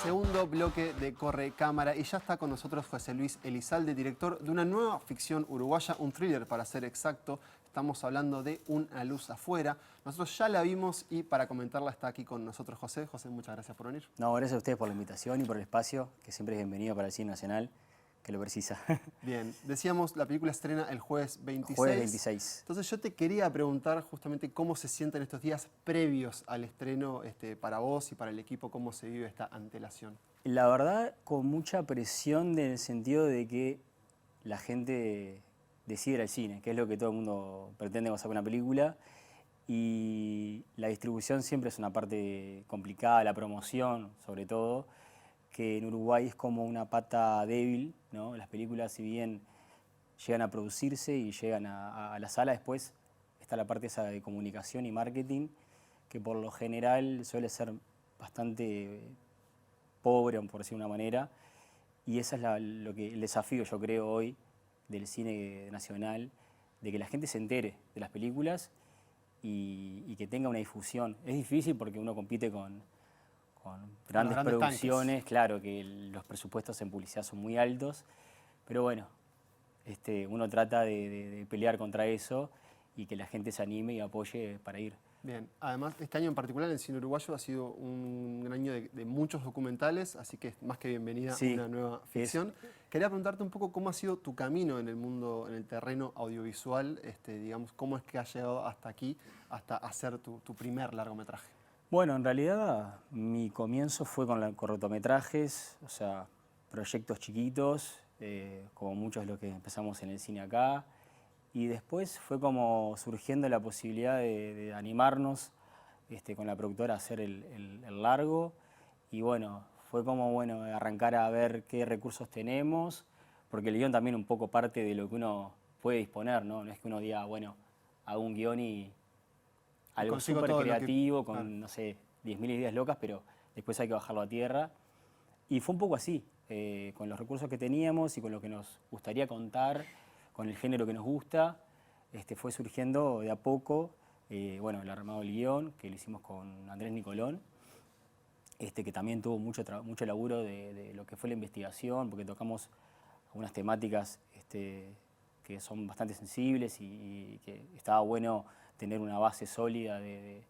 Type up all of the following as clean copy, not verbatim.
Segundo bloque de Corre Cámara y ya está con nosotros José Luis Elizalde, director de una nueva ficción uruguaya, un thriller para ser exacto. Estamos hablando de Una luz afuera. Nosotros ya la vimos y para comentarla está aquí con nosotros José. José, muchas gracias por venir. No, gracias a ustedes por la invitación y por el espacio, que siempre es bienvenido para el cine nacional, que lo precisa. Bien, decíamos, la película estrena el jueves 26. Jueves 26. Entonces yo te quería preguntar justamente cómo se sienten estos días previos al estreno para vos y para el equipo, cómo se vive esta antelación. La verdad, con mucha presión en el sentido de que la gente decide ir al cine, que es lo que todo el mundo pretende cuando saca una película. Y la distribución siempre es una parte complicada, la promoción sobre todo, que en Uruguay es como una pata débil, ¿no? Las películas, si bien llegan a producirse y llegan a la sala, después está la parte esa de comunicación y marketing, que por lo general suele ser bastante pobre, por decir de una manera, y ese es el desafío, yo creo, hoy del cine nacional, de que la gente se entere de las películas y que tenga una difusión. Es difícil porque uno compite con grandes producciones, tanques. Claro que los presupuestos en publicidad son muy altos, pero bueno, uno trata de pelear contra eso y que la gente se anime y apoye para ir. Bien, además este año en particular el cine uruguayo ha sido un año de muchos documentales, así que es más que bienvenida Sí, una nueva ficción. Quería preguntarte un poco cómo ha sido tu camino en el mundo, en el terreno audiovisual, digamos, cómo es que has llegado hasta aquí, hasta hacer tu primer largometraje. Bueno, en realidad mi comienzo fue con cortometrajes, o sea, proyectos chiquitos, como muchos de los que empezamos en el cine acá. Y después fue como surgiendo la posibilidad de animarnos con la productora a hacer el largo. Y bueno, fue como bueno arrancar a ver qué recursos tenemos, porque el guión también un poco parte de lo que uno puede disponer, ¿no? No es que uno diga, bueno, hago un guión y algo súper creativo, con, no sé, 10.000 ideas locas, pero después hay que bajarlo a tierra. Y fue un poco así, con los recursos que teníamos y con lo que nos gustaría contar, con el género que nos gusta, fue surgiendo de a poco, bueno, el armado del guión, que lo hicimos con Andrés Nicolón, que también tuvo mucho laburo de lo que fue la investigación, porque tocamos algunas temáticas que son bastante sensibles y que estaba bueno tener una base sólida de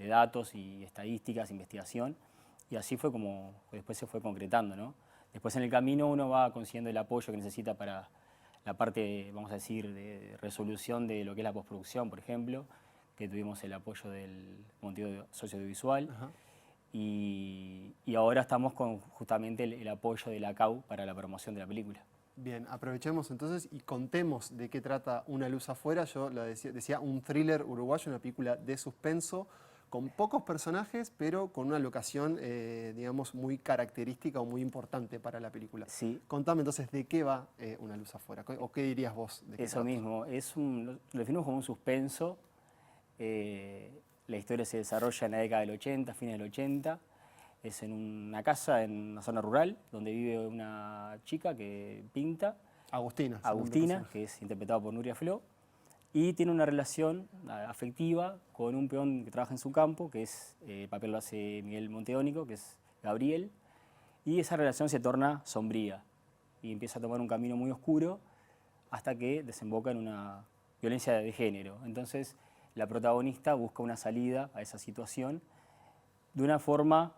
datos y estadísticas, investigación, y así fue como después se fue concretando, ¿no? Después en el camino uno va consiguiendo el apoyo que necesita para la parte, vamos a decir, de resolución de lo que es la postproducción, por ejemplo, que tuvimos el apoyo del Montevideo Socioaudiovisual. Y ahora estamos con justamente el apoyo de la CAU para la promoción de la película. Bien, aprovechemos entonces y contemos de qué trata Una luz afuera. Yo lo decía un thriller uruguayo, una película de suspenso, con pocos personajes, pero con una locación, digamos, muy característica o muy importante para la película. Sí. Contame entonces de qué va Una luz afuera, o qué dirías vos de qué Eso trata. mismo, lo definimos como un suspenso. La historia se desarrolla en la década del 80, fines del 80. Es en una casa en una zona rural donde vive una chica que pinta. Agustina, que es interpretada por Nuria Flo. Y tiene una relación afectiva con un peón que trabaja en su campo, que es, el papel lo hace Miguel Monteónico, que es Gabriel. Y esa relación se torna sombría y empieza a tomar un camino muy oscuro hasta que desemboca en una violencia de género. Entonces, la protagonista busca una salida a esa situación de una forma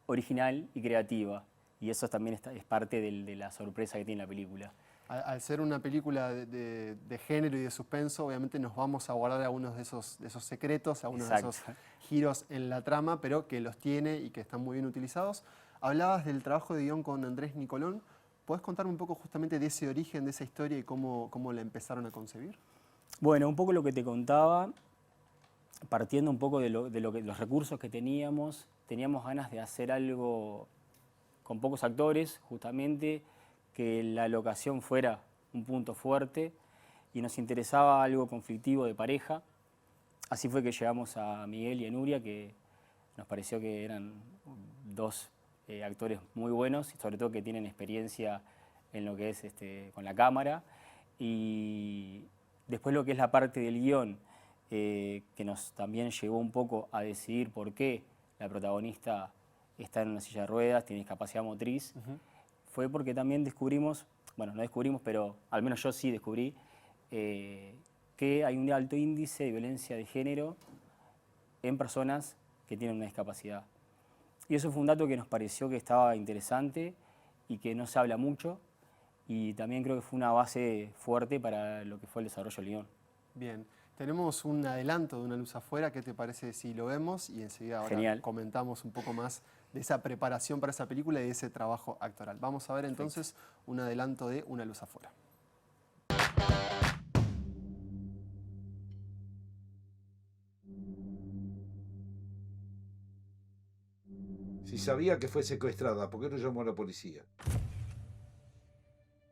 original y creativa. Y eso también es parte de la sorpresa que tiene la película. Al ser una película de género y de suspenso, obviamente nos vamos a guardar algunos de esos secretos, algunos de esos giros en la trama, pero que los tiene y que están muy bien utilizados. Hablabas del trabajo de guión con Andrés Nicolón. ¿Podés contarme un poco justamente de ese origen, de esa historia y cómo la empezaron a concebir? Bueno, un poco lo que te contaba, partiendo un poco de los recursos que teníamos ganas de hacer algo con pocos actores, justamente, que la locación fuera un punto fuerte y nos interesaba algo conflictivo de pareja. Así fue que llegamos a Miguel y a Nuria, que nos pareció que eran dos actores muy buenos y sobre todo que tienen experiencia en lo que es con la cámara. Y después lo que es la parte del guión, que nos también llevó un poco a decidir por qué la protagonista está en una silla de ruedas, tiene discapacidad motriz. Fue porque también descubrimos, bueno, no descubrimos, pero al menos yo sí descubrí, que hay un alto índice de violencia de género en personas que tienen una discapacidad. Y eso fue un dato que nos pareció que estaba interesante y que no se habla mucho, y también creo que fue una base fuerte para lo que fue el desarrollo León. Bien, tenemos un adelanto de Una luz afuera. ¿Qué te parece si lo vemos? Y enseguida ahora Genial. comentamos un poco más de esa preparación para esa película y de ese trabajo actoral. Vamos a ver entonces un adelanto de Una luz afuera. Si sabía que fue secuestrada, ¿por qué no llamó a la policía?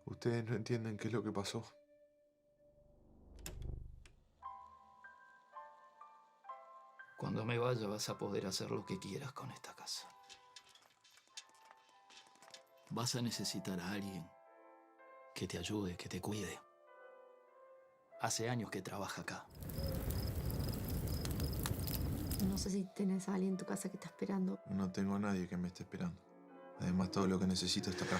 Ustedes no entienden qué es lo que pasó. Cuando me vaya vas a poder hacer lo que quieras con esta casa. Vas a necesitar a alguien que te ayude, que te cuide. Hace años que trabaja acá. No sé si tenés a alguien en tu casa que está esperando. No tengo a nadie que me esté esperando. Además, todo lo que necesito está acá.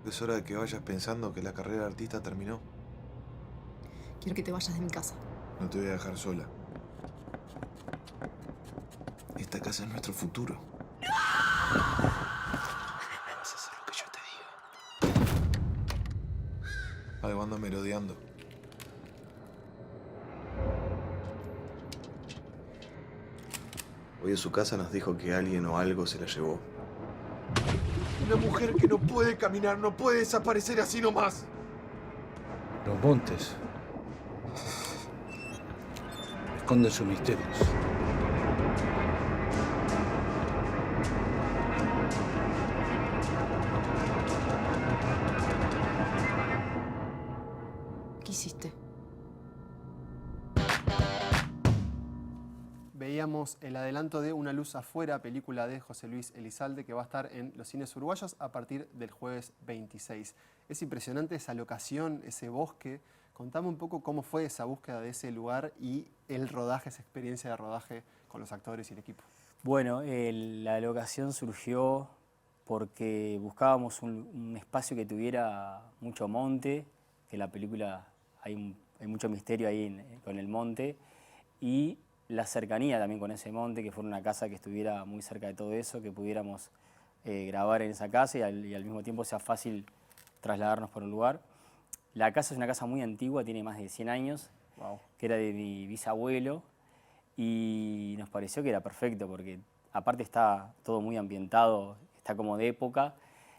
Es hora de que vayas pensando que la carrera de artista terminó. Quiero que te vayas de mi casa. No te voy a dejar sola. Esta casa es nuestro futuro. Vas a hacer lo que yo te diga. Algo anda merodeando. Hoy en su casa nos dijo que alguien o algo se la llevó. Una mujer que no puede caminar, no puede desaparecer así nomás. Los montes esconden sus misterios. ¿Qué hiciste? Veíamos el adelanto de Una luz afuera, película de José Luis Elizalde, que va a estar en los cines uruguayos a partir del jueves 26. Es impresionante esa locación, ese bosque. Contame un poco cómo fue esa búsqueda de ese lugar y el rodaje, esa experiencia de rodaje con los actores y el equipo. Bueno, la locación surgió porque buscábamos un espacio que tuviera mucho monte, que en la película hay mucho misterio ahí con el monte, y la cercanía también con ese monte, que fuera una casa que estuviera muy cerca de todo eso, que pudiéramos grabar en esa casa y al mismo tiempo sea fácil trasladarnos por un lugar. La casa es una casa muy antigua, tiene más de 100 años, Wow. que era de mi bisabuelo, y nos pareció que era perfecto porque aparte está todo muy ambientado, está como de época.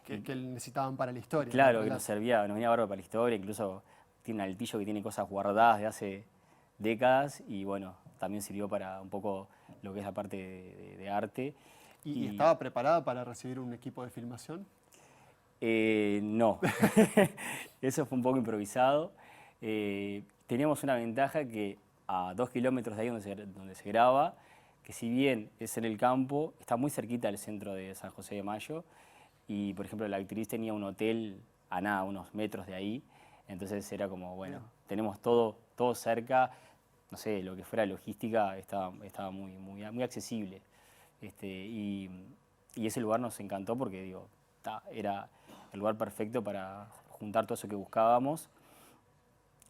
Que necesitaban para la historia. Claro, ¿no? que nos servía, nos venía bárbaro para la historia, incluso tiene un altillo que tiene cosas guardadas de hace décadas y bueno, también sirvió para un poco lo que es la parte de arte. ¿Y estaba preparada para recibir un equipo de filmación? No, eso fue un poco improvisado. Teníamos una ventaja que a 2 kilómetros de ahí donde se graba, que si bien es en el campo, está muy cerquita del centro de San José de Mayo y, por ejemplo, la actriz tenía un hotel a nada, unos metros de ahí, entonces era como, bueno, tenemos todo cerca, no sé, lo que fuera logística estaba muy accesible. Y ese lugar nos encantó porque, digo, era el lugar perfecto para juntar todo eso que buscábamos.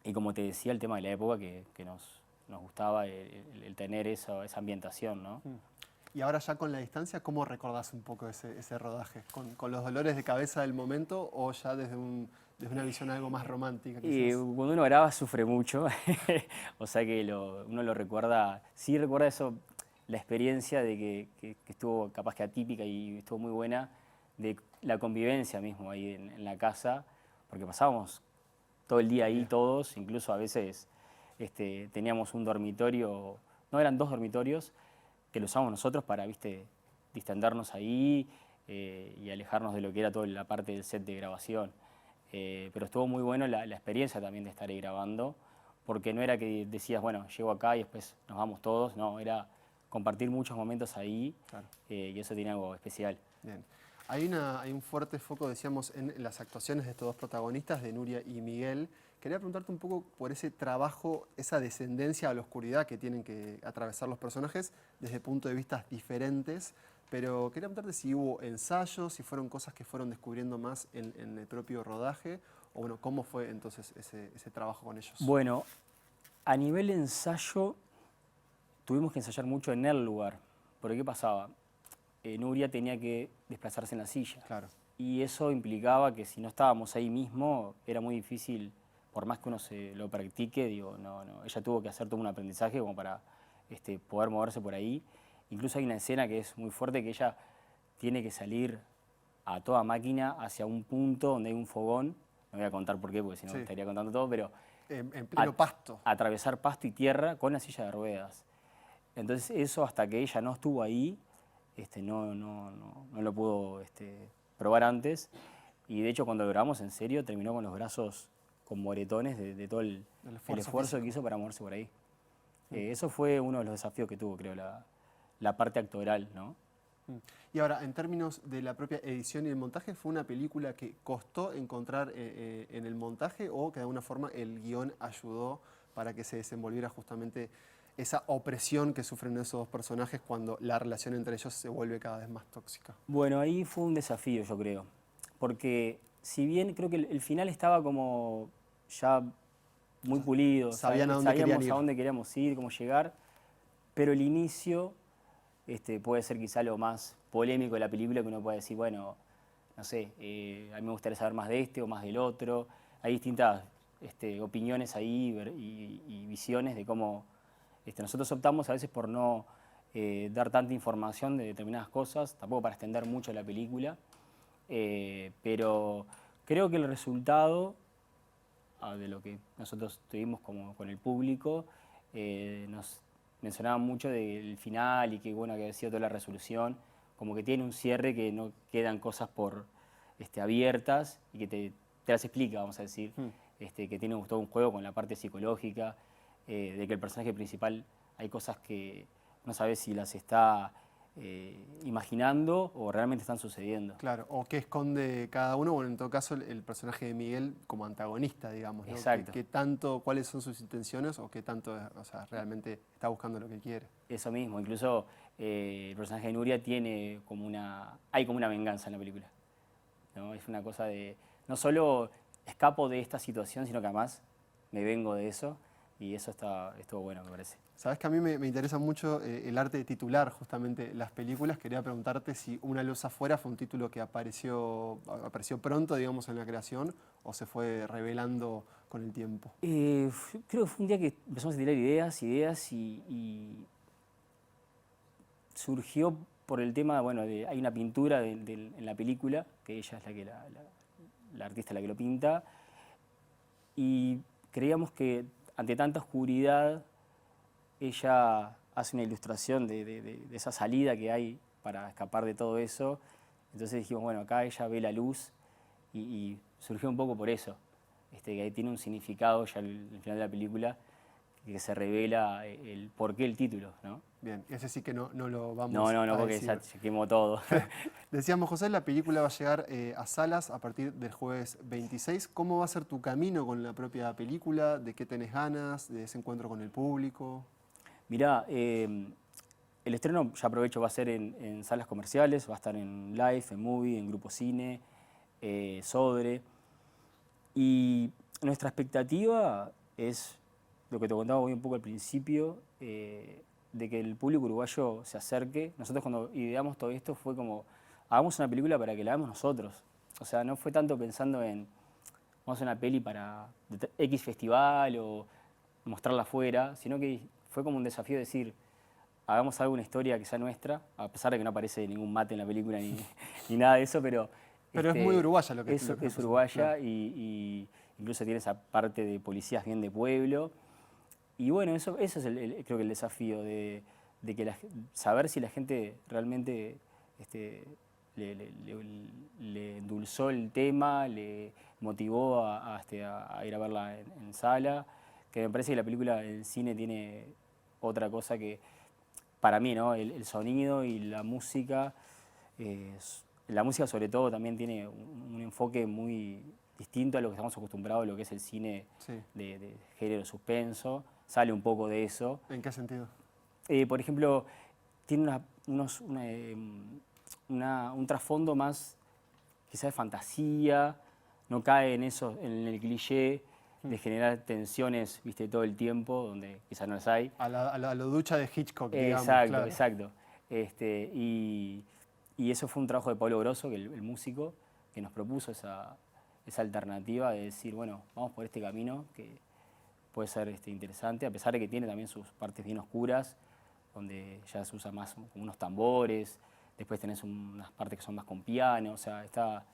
Y como te decía, el tema de la época que nos gustaba el tener esa ambientación, ¿no? Y ahora ya con la distancia, ¿cómo recordás un poco ese rodaje? ¿Con los dolores de cabeza del momento o ya desde una visión algo más romántica? Y cuando uno graba sufre mucho, o sea que uno lo recuerda, sí recuerda eso, la experiencia de que estuvo capaz que atípica y estuvo muy buena, de la convivencia mismo ahí en la casa, porque pasábamos todo el día ahí todos, incluso a veces teníamos un dormitorio, no eran 2 dormitorios, que lo usábamos nosotros para, distendernos ahí y alejarnos de lo que era toda la parte del set de grabación. Pero estuvo muy bueno la experiencia también de estar ahí grabando, porque no era que decías, bueno, llego acá y después nos vamos todos, no, era compartir muchos momentos ahí, claro. Y eso tiene algo especial. Bien. Hay un fuerte foco, decíamos, en las actuaciones de estos 2 protagonistas, de Nuria y Miguel, Quería preguntarte un poco por ese trabajo, esa descendencia a la oscuridad que tienen que atravesar los personajes desde puntos de vista diferentes, pero quería preguntarte si hubo ensayos, si fueron cosas que fueron descubriendo más en el propio rodaje, o bueno, ¿cómo fue entonces ese trabajo con ellos? Bueno, a nivel ensayo, tuvimos que ensayar mucho en el lugar. Porque ¿qué pasaba? Nuria tenía que desplazarse en la silla. Claro. Y eso implicaba que si no estábamos ahí mismo, era muy difícil, por más que uno se lo practique, digo, no. Ella tuvo que hacer todo un aprendizaje como para poder moverse por ahí. Incluso hay una escena que es muy fuerte, que ella tiene que salir a toda máquina hacia un punto donde hay un fogón. No voy a contar por qué, porque si no estaría contando todo, pero... En pleno pasto. Atravesar pasto y tierra con la silla de ruedas. Entonces eso, hasta que ella no estuvo ahí, no lo pudo probar antes. Y de hecho, cuando lo grabamos en serio, terminó con los brazos con moretones de todo el esfuerzo que hizo para moverse por ahí. Eso fue uno de los desafíos que tuvo, creo, la parte actoral, ¿no? Y ahora, en términos de la propia edición y el montaje, ¿fue una película que costó encontrar en el montaje o que de alguna forma el guión ayudó para que se desenvolviera justamente esa opresión que sufren esos dos personajes cuando la relación entre ellos se vuelve cada vez más tóxica? Bueno, ahí fue un desafío, yo creo. Porque si bien creo que el final estaba como ya muy pulido, sabíamos a dónde queríamos ir, cómo llegar, pero el inicio puede ser quizá lo más polémico de la película, que uno puede decir, bueno, no sé, a mí me gustaría saber más de este o más del otro. Hay distintas opiniones ahí y visiones de cómo nosotros optamos a veces por no dar tanta información de determinadas cosas, tampoco para extender mucho la película, pero creo que el resultado de lo que nosotros tuvimos con el público nos mencionaban mucho del final y que bueno que había sido toda la resolución, como que tiene un cierre, que no quedan cosas por abiertas y que te las explica, vamos a decir, que tiene todo un juego con la parte psicológica, de que el personaje principal hay cosas que no sabes si las está imaginando o realmente están sucediendo. Claro, o qué esconde cada uno, bueno, en todo caso el personaje de Miguel como antagonista, digamos, ¿no? Exacto. ¿Qué tanto, cuáles son sus intenciones o qué tanto, o sea, realmente está buscando lo que quiere? Eso mismo, incluso el personaje de Nuria tiene hay como una venganza en la película, ¿no? Es una cosa de, no solo escapo de esta situación, sino que además me vengo de eso, y eso estuvo bueno, me parece. Sabes que a mí me interesa mucho el arte de titular justamente las películas. Quería preguntarte si Una luz afuera fue un título que apareció pronto, digamos, en la creación o se fue revelando con el tiempo. Creo que fue un día que empezamos a tirar ideas y surgió por el tema, bueno, hay una pintura en la película, que ella es la artista la que lo pinta, y creíamos que ante tanta oscuridad ella hace una ilustración de esa salida que hay para escapar de todo eso. Entonces dijimos, bueno, acá ella ve la luz y surgió un poco por eso, que ahí tiene un significado ya el final de la película, que se revela el por qué el título, ¿no? Bien, ese sí que no lo vamos No, a porque decir. ya se quemó todo. Decíamos, José, la película va a llegar a salas a partir del jueves 26. ¿Cómo va a ser tu camino con la propia película? ¿De qué tenés ganas? ¿De ese encuentro con el público? Mirá, el estreno, ya aprovecho, va a ser en salas comerciales, va a estar en Live, en Movie, en Grupo Cine, Sodre. Y nuestra expectativa es lo que te contaba hoy un poco al principio, de que el público uruguayo se acerque. Nosotros cuando ideamos todo esto fue como, hagamos una película para que la hagamos nosotros. O sea, no fue tanto pensando en, vamos a hacer una peli para X festival o mostrarla afuera, sino que fue como un desafío decir, hagamos alguna historia que sea nuestra, a pesar de que no aparece ningún mate en la película ni nada de eso, pero es muy uruguaya lo que es uruguaya, claro. y incluso tiene esa parte de policías bien de pueblo. Y bueno, eso es creo que el desafío de que saber si la gente realmente le endulzó el tema, le motivó a ir a verla en sala, que me parece que la película en cine tiene otra cosa que, para mí, ¿no? El sonido y la música sobre todo también tiene un enfoque muy distinto a lo que estamos acostumbrados, lo que es el cine Sí. de género suspenso. Sale un poco de eso. ¿En qué sentido? Por ejemplo, tiene un trasfondo más quizás de fantasía, no cae en eso, en el cliché de generar tensiones, viste, todo el tiempo, donde quizás no las hay. A lo ducha de Hitchcock, digamos. Exacto, claro. exacto. Y eso fue un trabajo de Pablo Grosso, que el músico, que nos propuso esa alternativa de decir, bueno, vamos por este camino que puede ser interesante, a pesar de que tiene también sus partes bien oscuras, donde ya se usa más como unos tambores, después tenés unas partes que son más con piano, o sea, está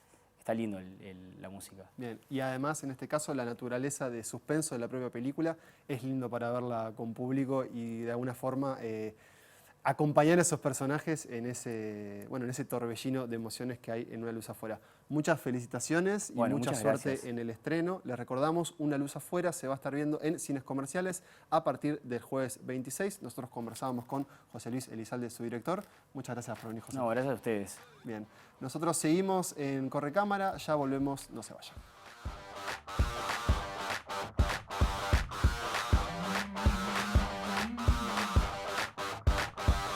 lindo la música. Bien, y además en este caso la naturaleza de suspenso de la propia película es lindo para verla con público y de alguna forma acompañar a esos personajes en ese torbellino de emociones que hay en Una luz afuera. Muchas felicitaciones y Bueno, mucha muchas suerte gracias. en el estreno. Les recordamos, Una luz afuera se va a estar viendo en cines comerciales a partir del jueves 26. Nosotros conversábamos con José Luis Elizalde, su director. Muchas gracias por venir, José. No, gracias a ustedes. Bien, nosotros seguimos en Correcámara, ya volvemos, no se vayan.